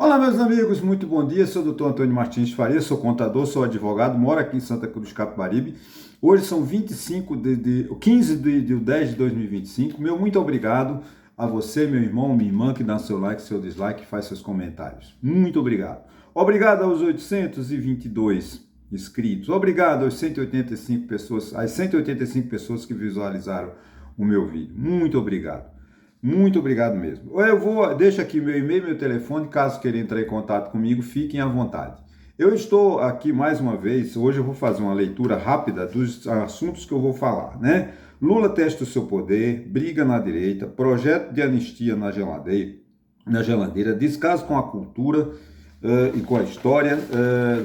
Olá, meus amigos, muito bom dia. Sou o Dr. Antônio Martins Faria, sou contador, sou advogado, moro aqui em Santa Cruz, Capibaribe. Hoje são 15 de 10 de 2025. Meu muito obrigado a você, meu irmão, minha irmã, que dá seu like, seu dislike e faz seus comentários. Muito obrigado. Obrigado aos 822 inscritos. Obrigado aos 185 pessoas, às 185 pessoas que visualizaram o meu vídeo. Muito obrigado. Muito obrigado mesmo. Deixa aqui meu e-mail, meu telefone, caso queira entrar em contato comigo, fiquem à vontade. Eu estou aqui mais uma vez, hoje eu vou fazer uma leitura rápida dos assuntos que eu vou falar, né? Lula testa o seu poder, briga na direita, projeto de anistia na geladeira, descaso com a cultura e com a história,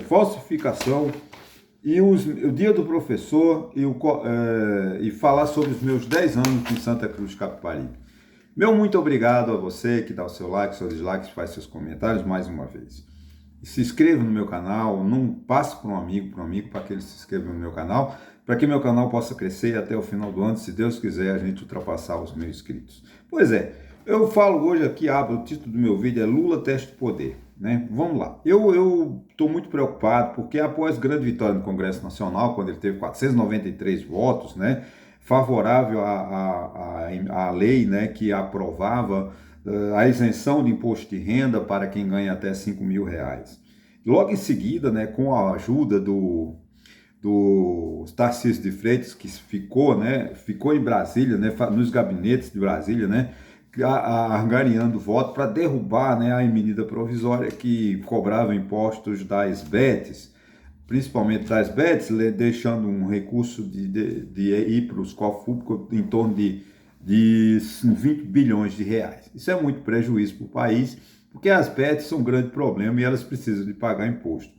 falsificação e o dia do professor e falar sobre os meus 10 anos em Santa Cruz, Capibaribe. Meu muito obrigado a você que dá o seu like, seu dislike, faz seus comentários mais uma vez. Se inscreva no meu canal, não passe para um amigo, para que ele se inscreva no meu canal, para que meu canal possa crescer até o final do ano, se Deus quiser, a gente ultrapassar os 1.000 inscritos. Pois é, eu falo hoje aqui, o título do meu vídeo é Lula testa o poder, né? Vamos lá. Eu estou muito preocupado porque após grande vitória no Congresso Nacional, quando ele teve 493 votos, né? Favorável à lei, né, que aprovava a isenção de imposto de renda para quem ganha até R$ 5.000. Logo em seguida, né, com a ajuda do Tarcísio de Freitas, que ficou em Brasília, né, nos gabinetes de Brasília, né, angariando voto para derrubar, né, a medida provisória que cobrava impostos das betes, principalmente das bets, deixando um recurso de ir para os cofres públicos em torno de 20 bilhões de reais. Isso é muito prejuízo para o país, porque as bets são um grande problema e elas precisam de pagar imposto.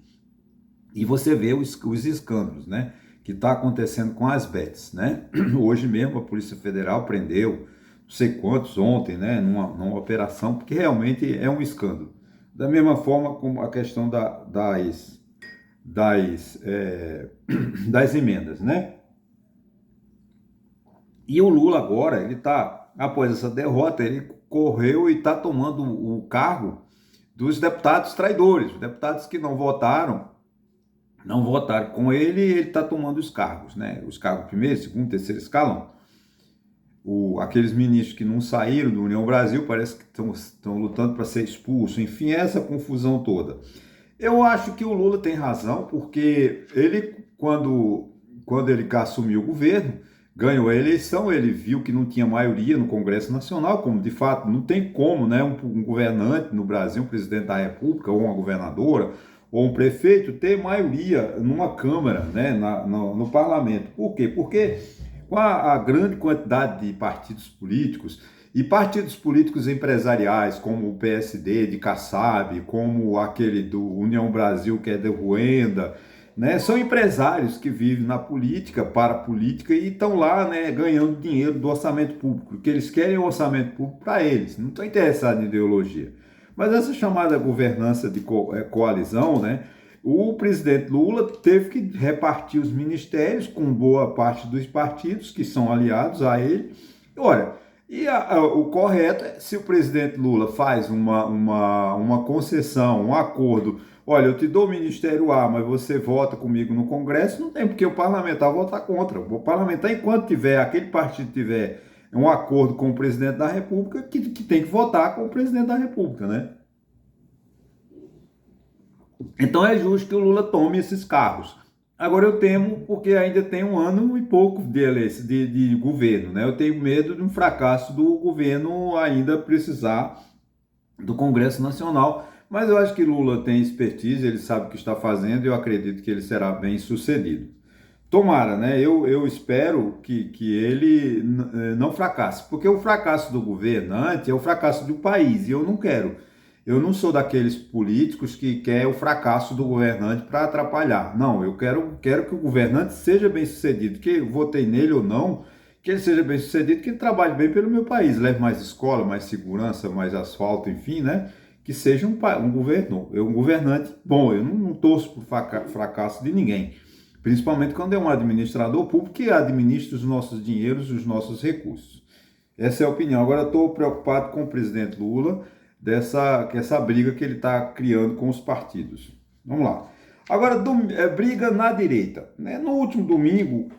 E você vê os escândalos, né, que está acontecendo com as bets, né? Hoje mesmo a Polícia Federal prendeu não sei quantos ontem, né, numa operação, porque realmente é um escândalo. Da mesma forma como a questão das emendas, né? E o Lula agora, após essa derrota, ele correu e está tomando o cargo dos deputados traidores, os deputados que não votaram com ele, ele está tomando os cargos, né? Os cargos primeiro, segundo, terceiro escalão. Aqueles ministros que não saíram do União Brasil, parece que estão lutando para ser expulso, enfim, essa confusão toda. Eu acho que o Lula tem razão, porque ele, quando ele assumiu o governo, ganhou a eleição, ele viu que não tinha maioria no Congresso Nacional, como de fato não tem como, né, um governante no Brasil, um presidente da República, ou uma governadora, ou um prefeito, ter maioria numa Câmara, né, no Parlamento. Por quê? Porque com a grande quantidade de partidos políticos, e partidos políticos empresariais, como o PSD de Kassab, como aquele do União Brasil, que é de Ruenda, né? São empresários que vivem na política, para a política, e estão lá, né, ganhando dinheiro do orçamento público, porque eles querem o orçamento público para eles, não estão interessados em ideologia. Mas essa chamada governança de coalizão, né, o presidente Lula teve que repartir os ministérios com boa parte dos partidos que são aliados a ele. Ora, o correto é, se o presidente Lula faz uma concessão, um acordo, olha, eu te dou o Ministério A, mas você vota comigo no Congresso, não tem porque o parlamentar votar contra. O parlamentar, enquanto aquele partido tiver um acordo com o presidente da República, que tem que votar com o presidente da República, né? Então é justo que o Lula tome esses cargos. Agora eu temo, porque ainda tem um ano e pouco de governo, né? Eu tenho medo de um fracasso do governo ainda precisar do Congresso Nacional, mas eu acho que Lula tem expertise, ele sabe o que está fazendo e eu acredito que ele será bem sucedido. Tomara, né? Eu espero que ele não fracasse, porque o fracasso do governante é o fracasso do país e eu não quero. Eu não sou daqueles políticos que quer o fracasso do governante para atrapalhar. Não, eu quero que o governante seja bem sucedido, que eu votei nele ou não, que ele seja bem sucedido, que ele trabalhe bem pelo meu país, leve mais escola, mais segurança, mais asfalto, enfim, né? Que seja um governante bom. Eu não torço por fracasso de ninguém, principalmente quando é um administrador público que administra os nossos dinheiros, os nossos recursos. Essa é a opinião. Agora, estou preocupado com o presidente Lula. essa briga que ele está criando com os partidos. Vamos lá. Agora, briga na direita. Né? No último domingo,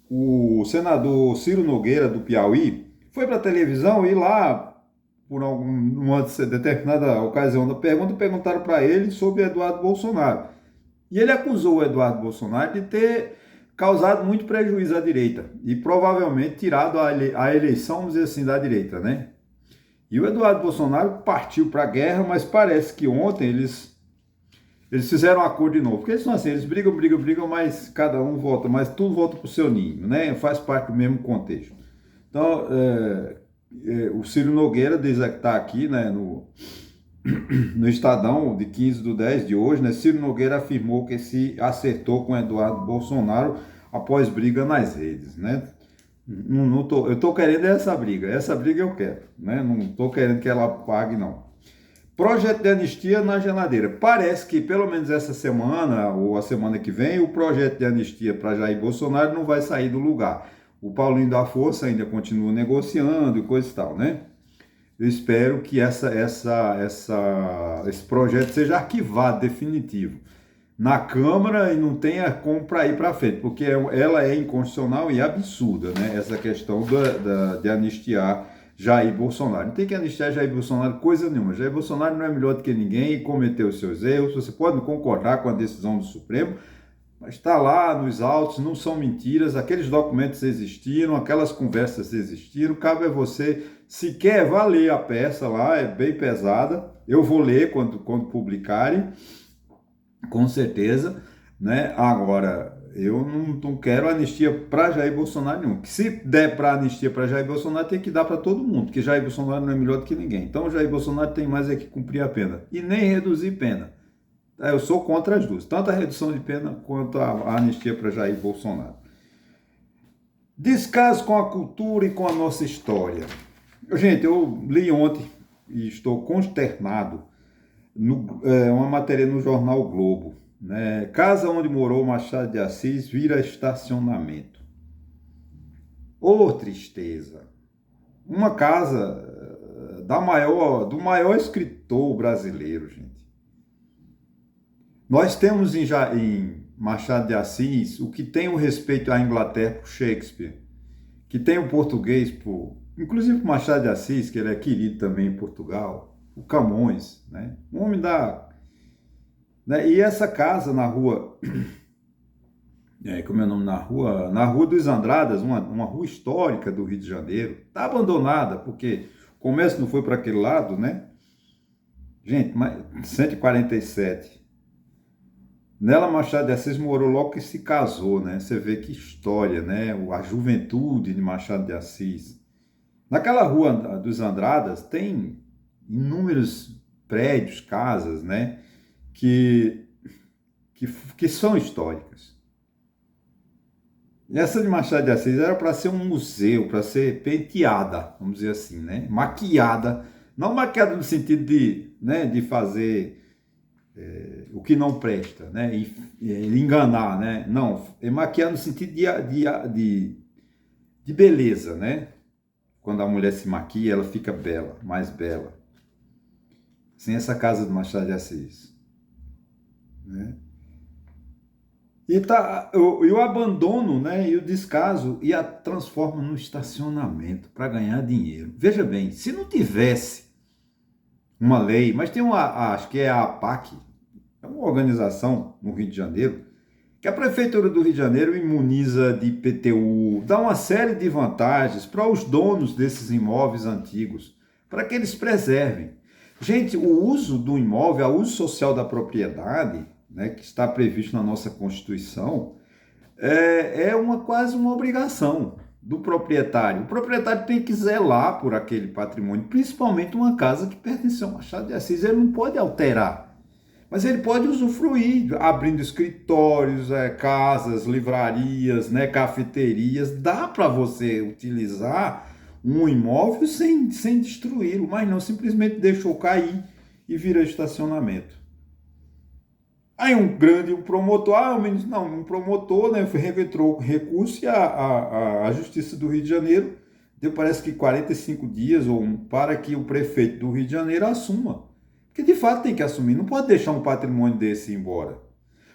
o senador Ciro Nogueira, do Piauí, foi para a televisão e lá, por uma determinada ocasião da pergunta, perguntaram para ele sobre Eduardo Bolsonaro. E ele acusou o Eduardo Bolsonaro de ter causado muito prejuízo à direita e provavelmente tirado a eleição, vamos dizer assim, da direita, né? E o Eduardo Bolsonaro partiu para a guerra, mas parece que ontem eles fizeram um acordo de novo. Porque eles são assim, eles brigam, mas cada um volta, mas tudo volta para o seu ninho, né? Faz parte do mesmo contexto. Então, o Ciro Nogueira diz que está aqui, né, no Estadão de 15/10 de hoje, né? Ciro Nogueira afirmou que se acertou com Eduardo Bolsonaro após briga nas redes, né? Eu estou querendo essa briga eu quero, né? Não estou querendo que ela pague, não. Projeto de anistia na geladeira. Parece que pelo menos essa semana ou a semana que vem o projeto de anistia para Jair Bolsonaro não vai sair do lugar. O Paulinho da Força ainda continua negociando e coisa e tal, né? Eu espero que esse projeto seja arquivado, definitivo, na Câmara e não tenha como para ir para frente, porque ela é inconstitucional e absurda, né? Essa questão de anistiar Jair Bolsonaro. Não tem que anistiar Jair Bolsonaro coisa nenhuma. Jair Bolsonaro não é melhor do que ninguém e cometeu os seus erros. Você pode não concordar com a decisão do Supremo, mas está lá nos autos, não são mentiras, aqueles documentos existiram, aquelas conversas existiram, cabe a você, se quer, vá ler a peça lá, é bem pesada, eu vou ler quando publicarem, com certeza, né? Agora, eu não quero anistia para Jair Bolsonaro nenhum, que se der para anistia para Jair Bolsonaro, tem que dar para todo mundo, porque Jair Bolsonaro não é melhor do que ninguém, então Jair Bolsonaro tem mais é que cumprir a pena, e nem reduzir pena. Eu sou contra as duas, tanto a redução de pena quanto a anistia para Jair Bolsonaro. Descaso com a cultura e com a nossa história. Gente, eu li ontem e estou consternado uma matéria no jornal o Globo. Né? Casa onde morou Machado de Assis vira estacionamento. Ô, tristeza! Uma casa do maior escritor brasileiro, gente. Nós temos em Machado de Assis o que tem o respeito à Inglaterra por Shakespeare, que tem o português por, inclusive por Machado de Assis, que ele é querido também em Portugal, o Camões, né? Um homem da... Né? E essa casa na rua... como é o nome na rua? Na Rua dos Andradas, uma rua histórica do Rio de Janeiro, está abandonada, porque o comércio não foi para aquele lado, né? Gente, 147... Nela, Machado de Assis morou logo que se casou, né? Você vê que história, né? A juventude de Machado de Assis. Naquela rua dos Andradas tem inúmeros prédios, casas, né? Que são históricas. E essa de Machado de Assis era para ser um museu, para ser penteada, vamos dizer assim, né? Maquiada. Não maquiada no sentido de fazer... o que não presta, né? E enganar, né? Não, é maquiar no sentido de beleza, né? Quando a mulher se maquia, ela fica bela, mais bela. Sem essa casa do Machado de Assis, né? E o abandono, né? E o descaso e a transforma no estacionamento para ganhar dinheiro. Veja bem, se não tivesse uma lei, mas tem acho que é a APAC, é uma organização no Rio de Janeiro, que a Prefeitura do Rio de Janeiro imuniza de IPTU, dá uma série de vantagens para os donos desses imóveis antigos, para que eles preservem. Gente, o uso do imóvel, o uso social da propriedade, né, que está previsto na nossa Constituição, é quase uma obrigação do proprietário. O proprietário tem que zelar por aquele patrimônio, principalmente uma casa que pertenceu ao Machado de Assis. Ele não pode alterar, mas ele pode usufruir, abrindo escritórios, casas, livrarias, né, cafeterias. Dá para você utilizar um imóvel sem destruí-lo, mas não simplesmente deixou cair e vira estacionamento. Aí um promotor, um promotor, né, entrou com recurso e a Justiça do Rio de Janeiro deu parece que 45 dias para que o prefeito do Rio de Janeiro assuma. Porque de fato tem que assumir, não pode deixar um patrimônio desse ir embora.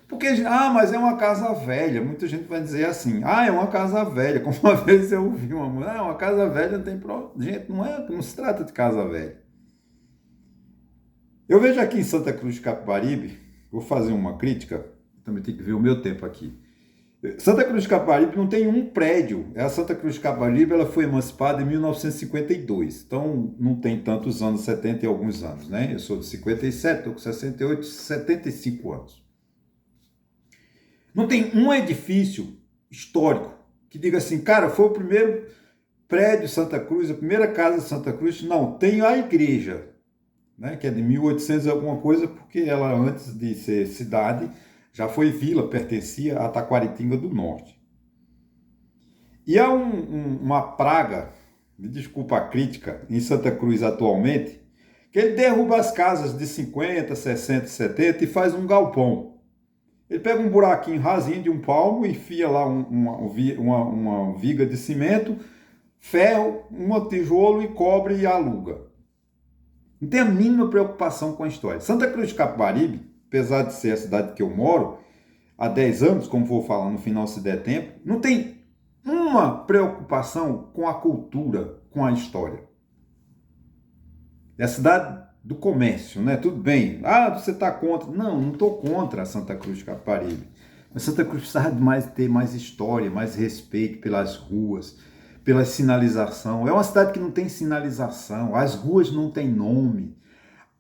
Porque, mas é uma casa velha. Muita gente vai dizer assim, é uma casa velha. Como uma vez eu ouvi uma mulher, uma casa velha não tem problema. Gente, não se trata de casa velha. Eu vejo aqui em Santa Cruz de Capibaribe, vou fazer uma crítica, também tem que ver o meu tempo aqui. Santa Cruz de Capibaribe não tem um prédio. A Santa Cruz de Capibaribe ela foi emancipada em 1952. Então não tem tantos anos, 70 e alguns anos, né? Eu sou de 57, estou com 68, 75 anos. Não tem um edifício histórico que diga assim, cara, foi o primeiro prédio de Santa Cruz, a primeira casa de Santa Cruz. Não, tem a igreja, né? Que é de 1800 e alguma coisa, porque ela antes de ser cidade já foi vila, pertencia a Taquaritinga do Norte. E há uma praga, me desculpa a crítica, em Santa Cruz atualmente, que ele derruba as casas de 50, 60, 70 e faz um galpão. Ele pega um buraquinho rasinho de um palmo, enfia lá uma viga de cimento, ferro, um tijolo e cobre e aluga. Não tem a mínima preocupação com a história. Santa Cruz de Capibaribe, apesar de ser a cidade que eu moro, há 10 anos, como vou falar no final se der tempo, não tem uma preocupação com a cultura, com a história. É a cidade do comércio, né? Tudo bem. Você está contra. Não estou contra a Santa Cruz de Capibaribe. Mas Santa Cruz precisava ter mais história, mais respeito pelas ruas, pela sinalização. É uma cidade que não tem sinalização, as ruas não têm nome.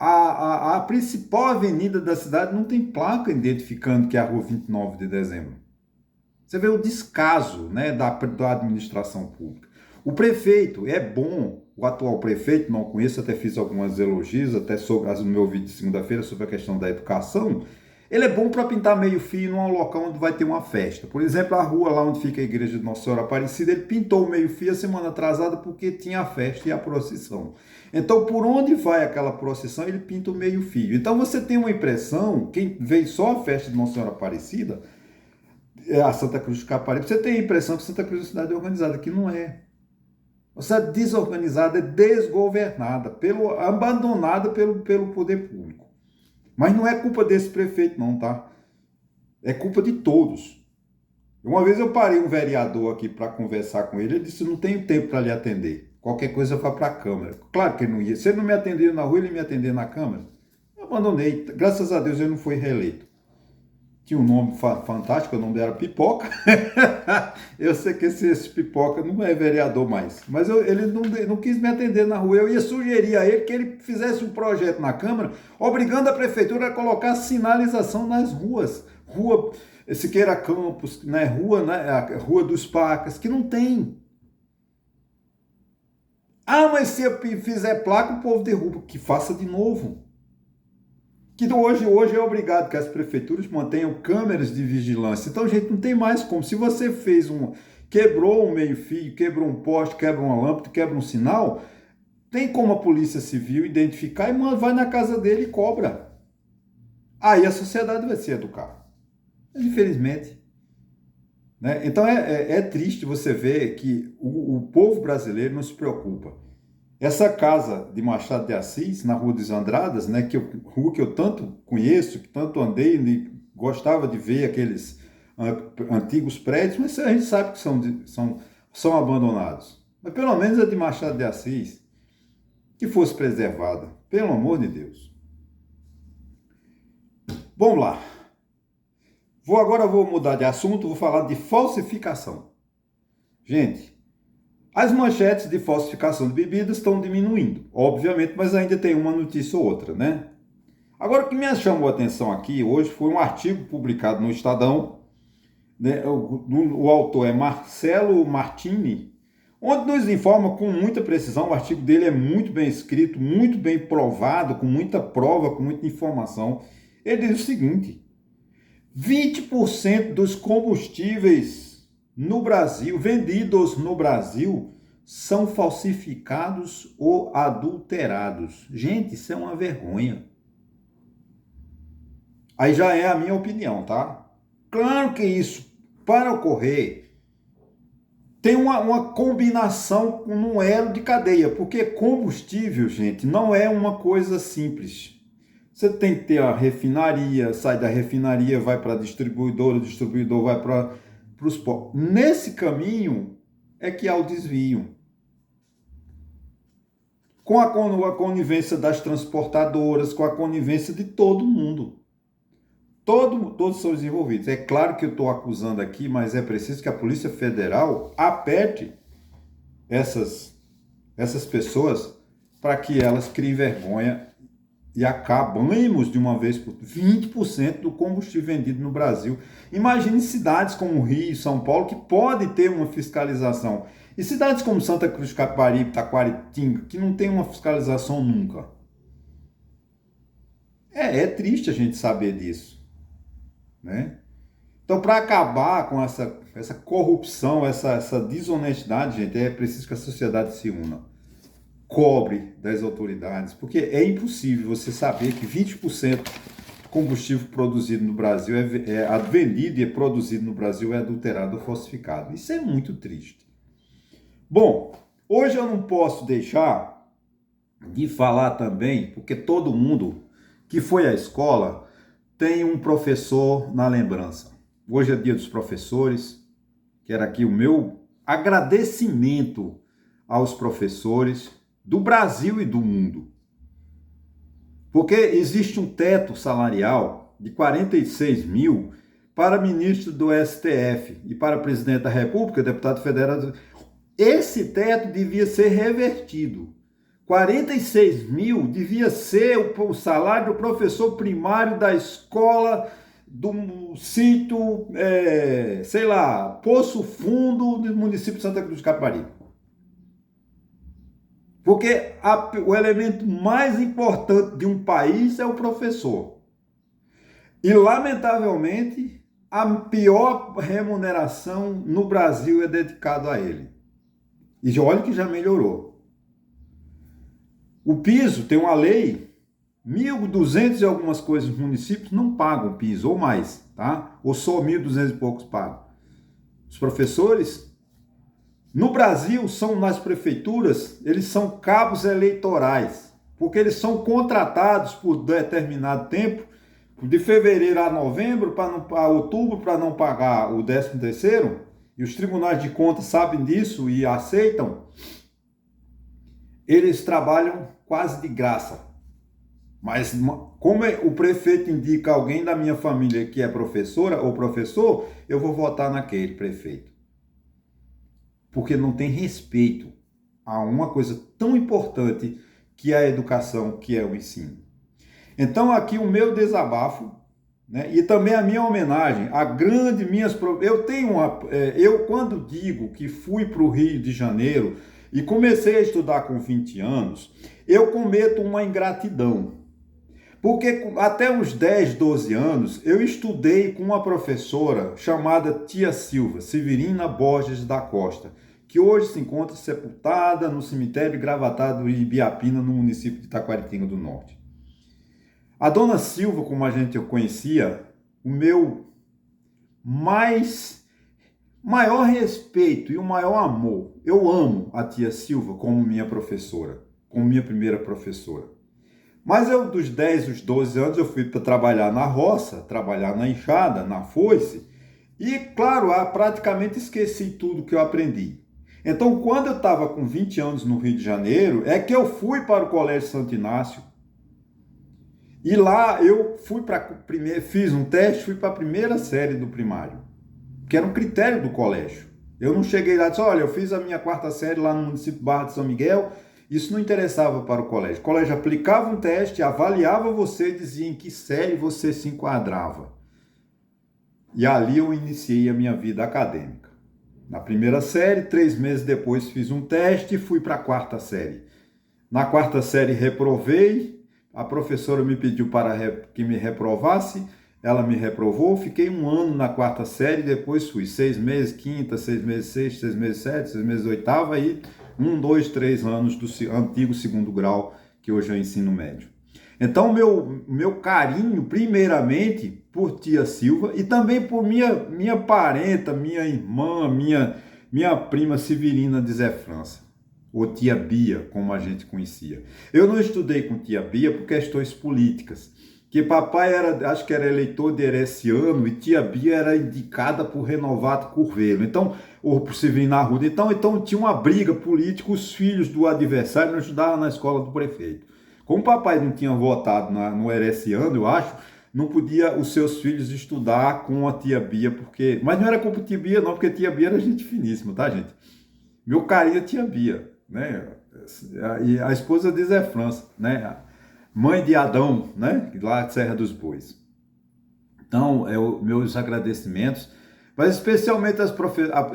A principal avenida da cidade não tem placa identificando que é a rua 29 de dezembro. Você vê o descaso, né, da administração pública. O prefeito é bom, o atual prefeito, não conheço, até fiz algumas elogios, até no meu vídeo de segunda-feira sobre a questão da educação. Ele é bom para pintar meio fio num local onde vai ter uma festa. Por exemplo, a rua lá onde fica a igreja de Nossa Senhora Aparecida, ele pintou o meio fio a semana atrasada porque tinha a festa e a procissão. Então, por onde vai aquela procissão, ele pinta o meio fio. Então, você tem uma impressão, quem vê só a festa de Nossa Senhora Aparecida, a Santa Cruz de Capibaribe, você tem a impressão que Santa Cruz é uma cidade organizada, que não é. A cidade desorganizada, é desgovernada, abandonada pelo poder público. Mas não é culpa desse prefeito não, tá? É culpa de todos. Uma vez eu parei um vereador aqui para conversar com ele, ele disse, não tenho tempo para lhe atender. Qualquer coisa eu vá para a Câmara. Claro que ele não ia. Se ele não me atender na rua, ele me atender na Câmara. Eu abandonei. Graças a Deus ele não foi reeleito. Tinha um nome fantástico, o nome dele era Pipoca. Eu sei que esse Pipoca não é vereador mais. Mas ele não quis me atender na rua. Eu ia sugerir a ele que ele fizesse um projeto na Câmara, obrigando a Prefeitura a colocar sinalização nas ruas. Rua Siqueira Campos, né? A Rua dos Pacas, que não tem. Mas se eu fizer placa, o povo derruba. Que faça de novo. Que hoje é obrigado que as prefeituras mantenham câmeras de vigilância. Então, gente, não tem mais como. Se você quebrou um meio-fio, quebrou um poste, quebra uma lâmpada, quebra um sinal, tem como a Polícia Civil identificar e vai na casa dele e cobra. Aí a sociedade vai se educar. Infelizmente. Né? Então, é triste você ver que o povo brasileiro não se preocupa. Essa casa de Machado de Assis, na Rua dos Andradas, né, rua que eu tanto conheço, que tanto andei e gostava de ver aqueles antigos prédios, mas a gente sabe que são abandonados. Mas pelo menos a de Machado de Assis, que fosse preservada, pelo amor de Deus. Vamos lá. Agora vou mudar de assunto, vou falar de falsificação. Gente, as manchetes de falsificação de bebidas estão diminuindo, obviamente, mas ainda tem uma notícia ou outra, né? Agora, o que me chamou a atenção aqui hoje foi um artigo publicado no Estadão, né? O autor é Marcelo Martini, onde nos informa com muita precisão, o artigo dele é muito bem escrito, muito bem provado, com muita prova, com muita informação. Ele diz o seguinte: 20% dos combustíveis no Brasil, vendidos no Brasil, são falsificados ou adulterados. Gente, isso é uma vergonha. Aí já é a minha opinião, tá? Claro que isso, para ocorrer, tem uma combinação num elo de cadeia, porque combustível, gente, não é uma coisa simples. Você tem que ter a refinaria, sai da refinaria, vai para a distribuidora, o distribuidor vai para os postos. Nesse caminho é que há o desvio. Com a conivência das transportadoras, com a conivência de todo mundo. Todos são envolvidos. É claro que eu estou acusando aqui, mas é preciso que a Polícia Federal aperte essas pessoas para que elas criem vergonha e acabemos de uma vez por 20% do combustível vendido no Brasil. Imagine cidades como Rio e São Paulo que pode ter uma fiscalização. E cidades como Santa Cruz de Capibaribe, Taquaritinga, que não tem uma fiscalização nunca. É triste a gente saber disso, né? Então, para acabar com essa corrupção, essa desonestidade, gente, é preciso que a sociedade se una. Cobre das autoridades, porque é impossível você saber que 20% do combustível produzido no Brasil vendido e produzido no Brasil é adulterado ou falsificado. Isso é muito triste. Bom, hoje eu não posso deixar de falar também, porque todo mundo que foi à escola tem um professor na lembrança. Hoje é dia dos professores, quero aqui o meu agradecimento aos professores do Brasil e do mundo. Porque existe um teto salarial de 46 mil para ministro do STF e para presidente da República, deputado federal. Esse teto devia ser revertido. 46 mil devia ser o salário do professor primário da escola do sítio, sei lá, Poço Fundo do município de Santa Cruz de Capibaribe. Porque o elemento mais importante de um país é o professor. E, lamentavelmente, a pior remuneração no Brasil é dedicada a ele. E olha que já melhorou. O piso tem uma lei, 1.200 e algumas coisas nos municípios não pagam piso, ou mais, tá? Ou só 1.200 e poucos pagam. Os professores, no Brasil, são nas prefeituras, eles são cabos eleitorais, porque eles são contratados por determinado tempo, de fevereiro a novembro, a outubro, para não pagar o 13º, e os tribunais de contas sabem disso e aceitam. Eles trabalham quase de graça. Mas como o prefeito indica alguém da minha família que é professora ou professor, eu vou votar naquele prefeito. Porque não tem respeito a uma coisa tão importante que é a educação, que é o ensino. Então aqui o meu desabafo, né, e também a minha homenagem a eu quando digo que fui para o Rio de Janeiro e comecei a estudar com 20 anos, eu cometo uma ingratidão. Porque até uns 10, 12 anos, eu estudei com uma professora chamada Tia Silva, Severina Borges da Costa, que hoje se encontra sepultada no cemitério Gravatado em Ibiapina, no município de Taquaritinga do Norte. A dona Silva, como a gente conhecia, o meu maior respeito e o maior amor. Eu amo a Tia Silva como minha professora, como minha primeira professora. Mas eu, dos 10, os 12 anos, eu fui para trabalhar na roça, trabalhar na enxada, na foice, e, claro, praticamente esqueci tudo que eu aprendi. Então, quando eu estava com 20 anos no Rio de Janeiro, é que eu fui para o Colégio Santo Inácio, e lá eu fiz um teste, fui para a primeira série do primário, que era um critério do colégio. Eu não cheguei lá e disse, olha, eu fiz a minha 4ª série lá no município de Barra de São Miguel. Isso não interessava para o colégio. O colégio aplicava um teste, avaliava você e dizia em que série você se enquadrava. E ali eu iniciei a minha vida acadêmica. Na primeira série, 3 meses depois fiz um teste e fui para a 4ª série. Na 4ª série reprovei, a professora me pediu para que me reprovasse, ela me reprovou, fiquei 1 ano na 4ª série, depois fui 6 meses, 5ª, 6 meses, 6ª, 6 meses, 7ª, 6 meses, 8ª e 1, 2, 3 anos do antigo 2º grau, que hoje é o ensino médio. Então, meu carinho, primeiramente, por Tia Silva e também por minha parenta, minha irmã, minha prima Severina de Zé França, ou tia Bia, como a gente conhecia. Eu não estudei com tia Bia por questões políticas, que papai era, acho que era eleitor de Hereciano e tia Bia era indicada por Renovato Curvelo, então, ou por Severina Arruda. Então tinha uma briga política, os filhos do adversário não estudavam na escola do prefeito. Como papai não tinha votado no Hereciano, eu acho, não podia os seus filhos estudar com a tia Bia, porque... Mas não era culpa de tia Bia, não, porque tia Bia era gente finíssima, tá, gente? Meu carinho é tia Bia, né? E a esposa de Zé França, né? Mãe de Adão, né? Lá de Serra dos Bois. Então, meus agradecimentos, mas especialmente as professoras.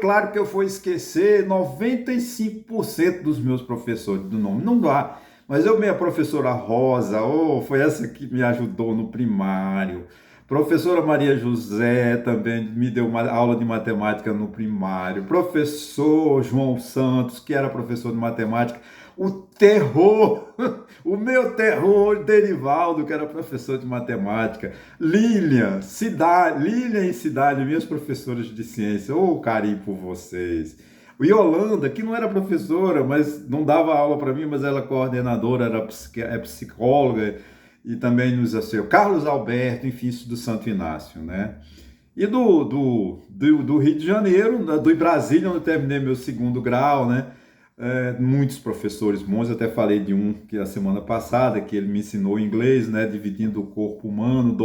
Claro que eu vou esquecer 95% dos meus professores do nome, não dá. Mas minha professora Rosa, foi essa que me ajudou no primário. Professora Maria José também me deu uma aula de matemática no primário. Professor João Santos, que era professor de matemática. O terror, o meu terror, Derivaldo, que era professor de matemática. Lilian e Cidade, minhas professoras de ciência. Carinho por vocês. Yolanda, que não era professora, mas não dava aula para mim, mas ela é coordenadora, é psicóloga e também nos assistiu. Carlos Alberto, enfim, isso do Santo Inácio, né? E do Rio de Janeiro, do Brasília, onde eu terminei meu segundo grau, né? Muitos professores bons, eu até falei de um que a semana passada, que ele me ensinou inglês, né? Dividindo o corpo humano,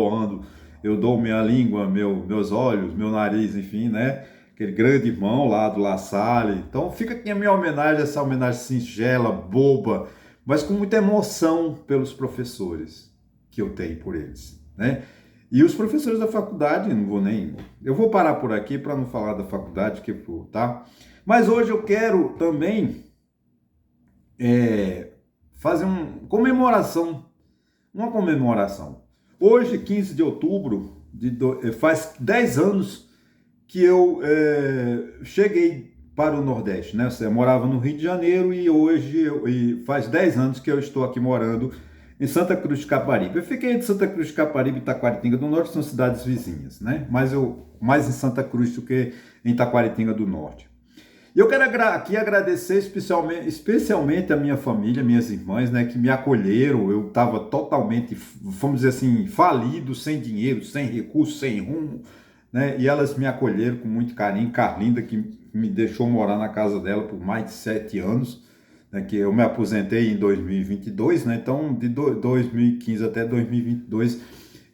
eu dou minha língua, meus olhos, meu nariz, enfim, né? Aquele grande irmão lá do La Salle. Então fica aqui a minha homenagem, essa homenagem singela, boba, mas com muita emoção pelos professores que eu tenho por eles, né? E os professores da faculdade, eu vou parar por aqui para não falar da faculdade, tá? Mas hoje eu quero também fazer uma comemoração. Hoje, 15 de outubro, faz 10 anos que eu cheguei para o Nordeste, né? Eu morava no Rio de Janeiro e hoje faz 10 anos que eu estou aqui morando em Santa Cruz de Caparibe. Eu fiquei entre Santa Cruz de Caparibe e Taquaritinga do Norte, são cidades vizinhas, né? Mas mais em Santa Cruz do que em Taquaritinga do Norte. E eu quero aqui agradecer especialmente a minha família, minhas irmãs, né, que me acolheram. Eu estava totalmente, vamos dizer assim, falido, sem dinheiro, sem recursos, sem rumo, né? E elas me acolheram com muito carinho. Carlinda, que me deixou morar na casa dela por mais de 7 anos, né, que eu me aposentei em 2022, né? Então, de 2015 até 2022,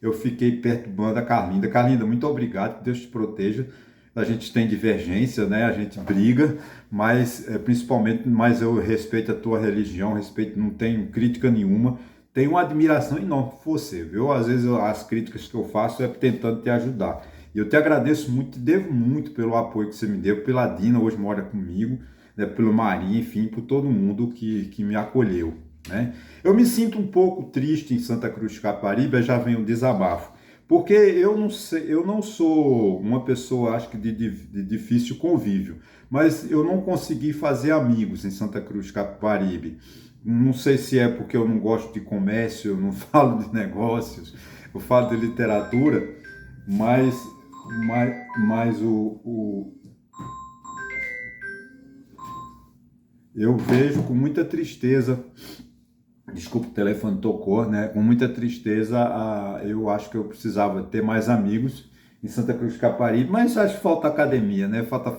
eu fiquei perturbando a Carlinda. Carlinda, muito obrigado, que Deus te proteja. A gente tem divergência, né? A gente briga, mas principalmente, eu respeito a tua religião, não tenho crítica nenhuma, tenho uma admiração enorme por você, viu? Às vezes as críticas que eu faço é tentando te ajudar. E eu te agradeço muito, te devo muito pelo apoio que você me deu, pela Dina, hoje mora comigo, né? Pelo Marinho, enfim, por todo mundo que me acolheu, né? Eu me sinto um pouco triste em Santa Cruz de Caparibe, já vem um desabafo. Porque eu não sou uma pessoa, acho que de difícil convívio, mas eu não consegui fazer amigos em Santa Cruz de Caparibe. Não sei se é porque eu não gosto de comércio, eu não falo de negócios, eu falo de literatura, mas eu vejo com muita tristeza. Desculpa, o telefone tocou, né? Com muita tristeza, eu acho que eu precisava ter mais amigos em Santa Cruz de Caparibe, mas acho que falta academia, né? Falta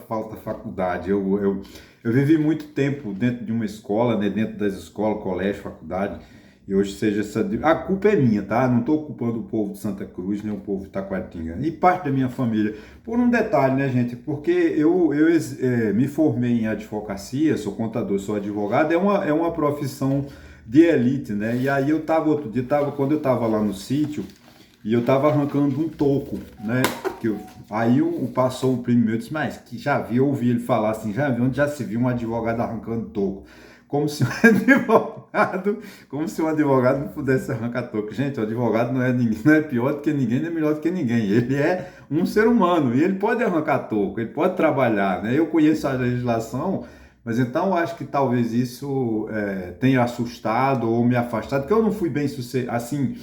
faculdade. Eu vivi muito tempo dentro de uma escola, né? Dentro das escolas, colégio, faculdade, e hoje seja essa... A culpa é minha, tá? Não estou culpando o povo de Santa Cruz, nem o povo de Taquaritinga, e parte da minha família. Por um detalhe, né, gente? Porque eu me formei em advocacia, sou contador, sou advogado, é uma profissão de elite, né? E aí outro dia, quando eu tava lá no sítio, e eu tava arrancando um toco, né? Aí passou um primo meu e disse, mas que eu ouvi ele falar assim, onde já se viu um advogado arrancando toco? Como se um advogado não pudesse arrancar toco. Gente, o advogado não é pior do que ninguém, nem melhor do que ninguém. Ele é um ser humano, e ele pode arrancar toco, ele pode trabalhar, né? Eu conheço a legislação, mas então eu acho que talvez isso tenha assustado ou me afastado, porque eu não fui bem sucedido, assim,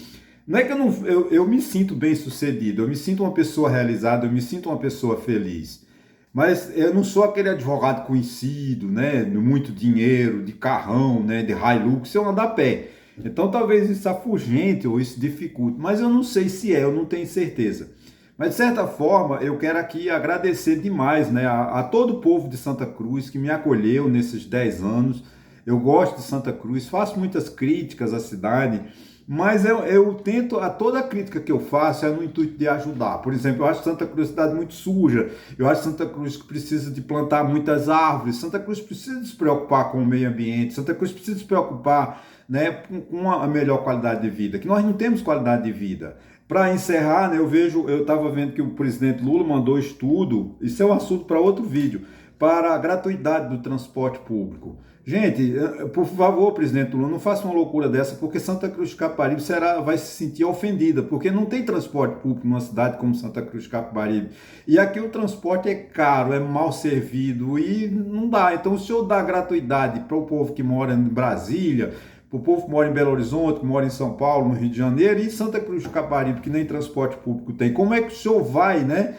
não é que eu me sinto bem sucedido, eu me sinto uma pessoa realizada, eu me sinto uma pessoa feliz, Mas eu não sou aquele advogado conhecido, né, de muito dinheiro, de carrão, né, de Hilux, eu ando a pé. Então talvez isso afugente ou isso dificulte, mas eu não sei se é, eu não tenho certeza. Mas de certa forma, eu quero aqui agradecer demais, né, a todo o povo de Santa Cruz que me acolheu nesses 10 anos. Eu gosto de Santa Cruz, faço muitas críticas à cidade, mas eu tento, a toda a crítica que eu faço é no intuito de ajudar. Por exemplo, eu acho Santa Cruz uma cidade muito suja, eu acho Santa Cruz que precisa de plantar muitas árvores, Santa Cruz precisa se preocupar com o meio ambiente, Santa Cruz precisa se preocupar, né, com a melhor qualidade de vida, que nós não temos qualidade de vida. Para encerrar, né, eu estava vendo que o presidente Lula mandou estudo, isso é um assunto para outro vídeo, para a gratuidade do transporte público. Gente, por favor, presidente Lula, não faça uma loucura dessa, porque Santa Cruz de Capibaribe vai se sentir ofendida, porque não tem transporte público numa cidade como Santa Cruz de Capibaribe. E aqui o transporte é caro, é mal servido e não dá. Então, o senhor dá gratuidade para o povo que mora em Brasília, para o povo que mora em Belo Horizonte, que mora em São Paulo, no Rio de Janeiro, e Santa Cruz de Capibaribe, que nem transporte público tem. Como é que o senhor vai, né?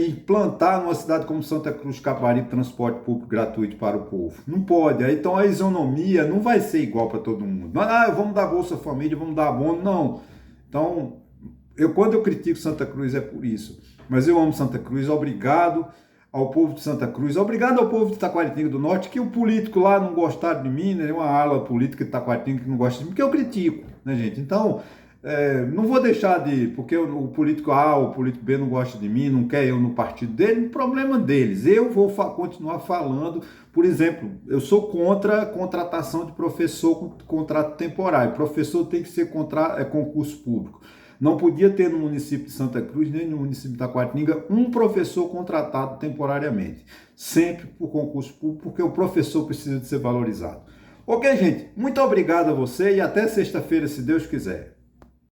Implantar numa cidade como Santa Cruz de Capibaribe transporte público gratuito para o povo. Não pode. Então a isonomia não vai ser igual para todo mundo. Vamos dar Bolsa Família, vamos dar abono. Não. Então, quando eu critico Santa Cruz é por isso. Mas eu amo Santa Cruz. Obrigado ao povo de Santa Cruz. Obrigado ao povo de Taquaritinga do Norte, que o político lá não gostaram de mim, né? Uma ala política de Taquaritinga que não gosta de mim, porque eu critico, né, gente? Então, não vou deixar de, porque o político A ou o político B não gosta de mim, não quer eu no partido dele, problema deles. Eu vou continuar falando, por exemplo, eu sou contra a contratação de professor com contrato temporário. Professor tem que ser concurso público. Não podia ter no município de Santa Cruz, nem no município de Taquaritinga, um professor contratado temporariamente. Sempre por concurso público, porque o professor precisa de ser valorizado. Ok, gente? Muito obrigado a você e até sexta-feira, se Deus quiser.